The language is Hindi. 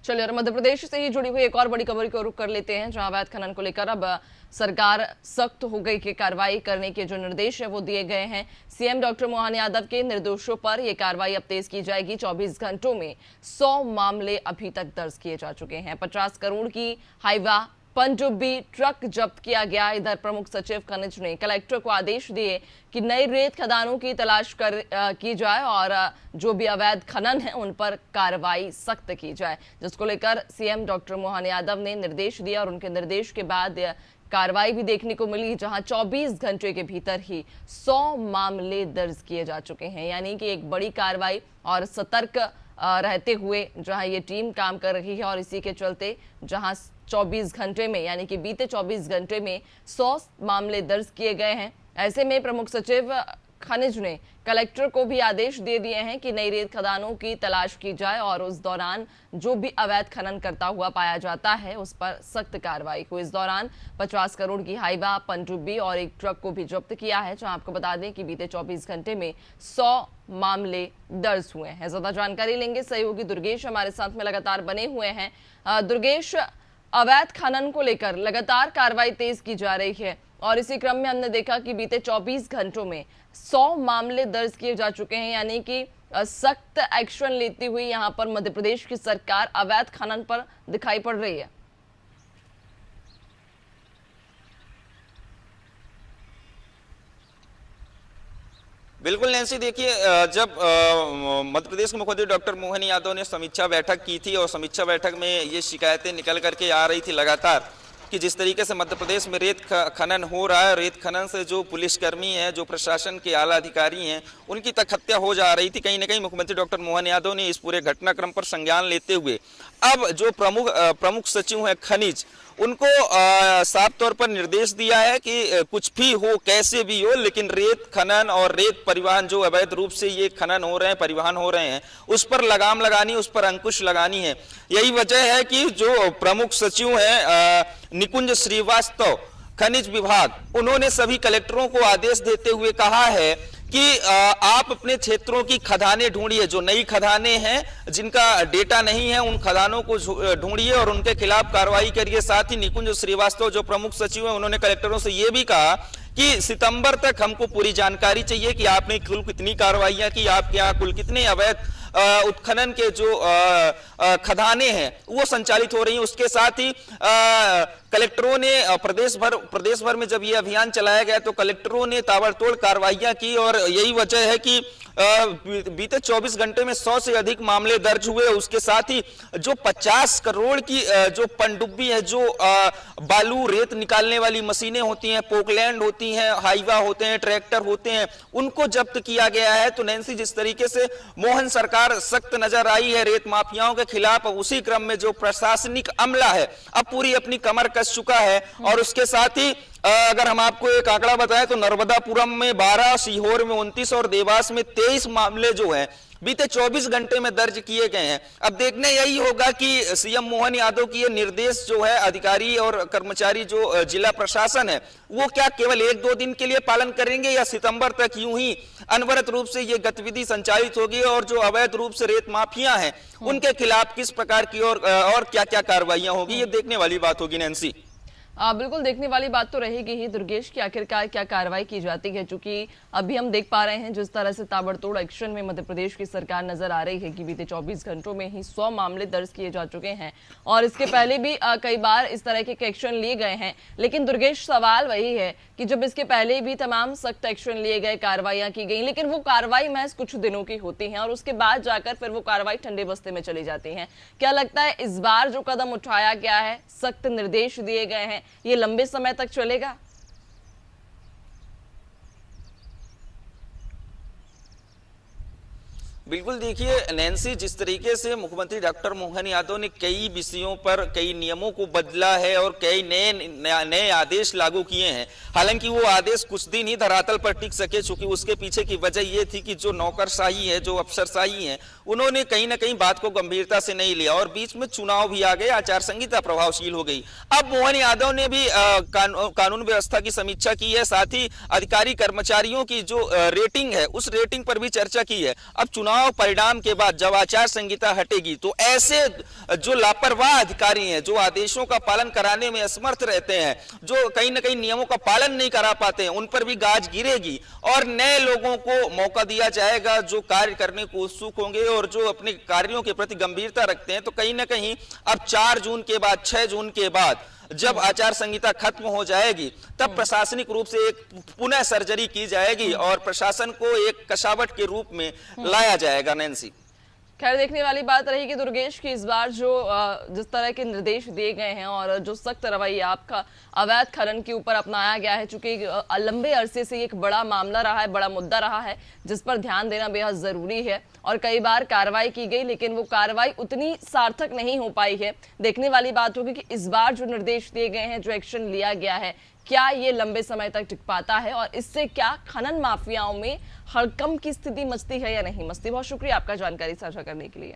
चलिए, और मध्य प्रदेश से ही जुड़ी हुई एक और बड़ी खबर को रुख कर लेते हैं, जहां अवैध खनन को लेकर अब सरकार सख्त हो गई कि कार्रवाई करने के जो निर्देश है वो दिए गए हैं। सीएम डॉक्टर मोहन यादव के निर्देशों पर यह कार्रवाई अब तेज की जाएगी। 24 घंटों में 100 मामले अभी तक दर्ज किए जा चुके हैं। 50 करोड़ की हाईवा पनडुब्बी ट्रक जब्त किया गया। इधर प्रमुख सचिव खनिज ने कलेक्टर को आदेश दिए कि नई रेत खदानों की तलाश की जाए और जो भी अवैध खनन है उन पर कार्रवाई सख्त की जाए, जिसको लेकर सीएम डॉक्टर मोहन यादव ने निर्देश दिया और उनके निर्देश के बाद कार्रवाई भी देखने को मिली, जहां 24 घंटे के भीतर ही 100 मामले दर्ज किए जा चुके हैं। यानी कि एक बड़ी कार्रवाई और सतर्क रहते हुए जहां ये टीम काम कर रही है और इसी के चलते जहां 24 घंटे में यानी कि बीते 24 घंटे में 100 मामले दर्ज किए गए हैं। ऐसे में प्रमुख सचिव खनिज ने कलेक्टर को भी आदेश दे दिए हैं कि नई रेत खदानों की तलाश की जाए और उस दौरान जो भी अवैध खनन करता हुआ पाया जाता है उस पर सख्त कार्रवाई हो। इस दौरान 50 करोड़ की हाईवा पनडुब्बी और एक ट्रक को भी जब्त किया है, जहां आपको बता दें कि बीते 24 घंटे में 100 मामले दर्ज हुए हैं। ज्यादा जानकारी लेंगे, सहयोगी दुर्गेश हमारे साथ में लगातार बने हुए हैं। दुर्गेश, अवैध खनन को लेकर लगातार कार्रवाई तेज की जा रही है और इसी क्रम में हमने देखा कि बीते 24 घंटों में 100 मामले दर्ज किए जा चुके हैं। यानी कि सख्त एक्शन लेती हुई यहां पर मध्य प्रदेश की सरकार अवैध खनन पर दिखाई पड़ रही है। बिल्कुल नैन्सी, देखिए जब मध्य प्रदेश के मुख्यमंत्री डॉक्टर मोहन यादव ने समीक्षा बैठक की थी और समीक्षा बैठक में ये शिकायतें निकल करके आ रही थी लगातार कि जिस तरीके से मध्य प्रदेश में रेत खनन हो रहा है, रेत खनन से जो पुलिसकर्मी हैं, जो प्रशासन के आला अधिकारी हैं, उनकी तक हत्या हो जा रही थी। कहीं ना कहीं मुख्यमंत्री डॉक्टर मोहन यादव ने इस पूरे घटनाक्रम पर संज्ञान लेते हुए अब जो प्रमुख सचिव हैं खनिज, उनको साफ तौर पर निर्देश दिया है कि कुछ भी हो, कैसे भी हो, लेकिन रेत खनन और रेत परिवहन जो अवैध रूप से ये खनन हो रहे हैं, परिवहन हो रहे हैं, उस पर लगाम लगानी, उस पर अंकुश लगानी है। यही वजह है कि जो प्रमुख सचिव हैं निकुंज श्रीवास्तव खनिज विभाग, उन्होंने सभी कलेक्टरों को आदेश देते हुए कहा है कि आप अपने क्षेत्रों की खदानें ढूंढिए, जो नई खदानें हैं जिनका डेटा नहीं है उन खदानों को ढूंढिए और उनके खिलाफ कार्रवाई करिए। साथ ही निकुंज श्रीवास्तव जो प्रमुख सचिव हैं, उन्होंने कलेक्टरों से यह भी कहा कि सितंबर तक हमको पूरी जानकारी चाहिए कि आपने कुल कितनी कार्रवाइयां की, आपके यहाँ कुल कितने अवैध उत्खनन के जो खदानें हैं वो संचालित हो रही हैं। उसके साथ ही कलेक्टरों ने प्रदेश भर में जब ये अभियान चलाया गया तो कलेक्टरों ने ताबड़तोड़ कार्रवाइयां की और यही वजह है कि बीते 24 घंटे में 100 से अधिक मामले दर्ज हुए। उसके साथ ही जो 50 करोड़ की जो पनडुब्बी है, जो बालू रेत निकालने वाली मशीनें होती हैं, पोकलैंड होती हैं, हाईवा होते हैं, ट्रैक्टर होते हैं, उनको जब्त किया गया है। तो नैन्सी, जिस तरीके से मोहन सरकार सख्त नजर आई है रेत माफियाओं के खिलाफ, उसी क्रम में जो प्रशासनिक अमला है अब पूरी अपनी कमर कस चुका है। और उसके साथ ही अगर हम आपको एक आंकड़ा बताएं तो नर्मदापुरम में 12, सीहोर में 29 और देवास में 23 मामले जो हैं बीते 24 घंटे में दर्ज किए गए हैं। अब देखने यही होगा कि सीएम मोहन यादव की ये निर्देश जो है अधिकारी और कर्मचारी जो जिला प्रशासन है वो क्या केवल 1-2 दिन के लिए पालन करेंगे या सितंबर तक यूं ही अनवरत रूप से ये गतिविधि संचालित होगी और जो अवैध रूप से रेत माफिया हैं उनके खिलाफ किस प्रकार की और क्या क्या कार्रवाइयां होगी, ये देखने वाली बात होगी नैन्सी। बिल्कुल देखने वाली बात तो रहेगी ही दुर्गेश की आखिरकार क्या कार्रवाई की जाती है, क्योंकि अभी हम देख पा रहे हैं जिस तरह से ताबड़तोड़ एक्शन में मध्य प्रदेश की सरकार नजर आ रही है कि बीते 24 घंटों में ही 100 मामले दर्ज किए जा चुके हैं और इसके पहले भी कई बार इस तरह के एक्शन लिए गए हैं। लेकिन दुर्गेश, सवाल वही है कि जब इसके पहले भी तमाम सख्त एक्शन लिए गए, कार्रवाइयां की गई, लेकिन वो कार्रवाई महज कुछ दिनों की होती हैं और उसके बाद जाकर फिर वो कार्रवाई ठंडे बस्ते में चली जाती है। क्या लगता है इस बार जो कदम उठाया गया है, सख्त निर्देश दिए गए हैं, ये लंबे समय तक चलेगा? बिल्कुल, देखिए नैन्सी, जिस तरीके से मुख्यमंत्री डॉक्टर मोहन यादव ने कई विषयों पर कई नियमों को बदला है और कई नए आदेश लागू किए हैं, हालांकि वो आदेश कुछ दिन ही धरातल पर टिक सके, चूंकि उसके पीछे की वजह ये थी कि जो नौकरशाही है, जो अफसरशाही है, उन्होंने कहीं ना कहीं बात को गंभीरता से नहीं लिया और बीच में चुनाव भी आ गए, आचार संहिता प्रभावशील हो गई। अब मोहन यादव ने भी कानून व्यवस्था की समीक्षा की है, साथ ही अधिकारी कर्मचारियों की जो रेटिंग है उस रेटिंग पर भी चर्चा की है। अब चुनाव चुनाव परिणाम के बाद जब आचार संहिता हटेगी तो ऐसे जो लापरवाह अधिकारी हैं, जो आदेशों का पालन कराने में असमर्थ रहते हैं, जो कहीं ना कहीं नियमों का पालन नहीं करा पाते हैं, उन पर भी गाज गिरेगी और नए लोगों को मौका दिया जाएगा जो कार्य करने को उत्सुक होंगे और जो अपने कार्यों के प्रति गंभीरता रखते हैं। तो कहीं ना कहीं अब 4 जून के बाद, 6 जून के बाद जब आचार संहिता खत्म हो जाएगी तब प्रशासनिक रूप से एक पुनः सर्जरी की जाएगी और प्रशासन को एक कसावट के रूप में लाया जाएगा। नैन्सी, खैर देखने वाली बात रहेगी दुर्गेश की इस बार जो जिस तरह के निर्देश दिए गए हैं और जो सख्त रवैया आपका अवैध खनन के ऊपर अपनाया गया है, चूंकि लंबे अरसे से एक बड़ा मामला रहा है, बड़ा मुद्दा रहा है जिस पर ध्यान देना बेहद जरूरी है और कई बार कार्रवाई की गई लेकिन वो कार्रवाई उतनी सार्थक नहीं हो पाई है। देखने वाली बात होगी कि इस बार जो निर्देश दिए गए हैं, जो एक्शन लिया गया है, क्या ये लंबे समय तक टिक पाता है और इससे क्या खनन माफियाओं में हड़कंप की स्थिति मचती है या नहीं मचती। बहुत शुक्रिया आपका जानकारी साझा करने के लिए।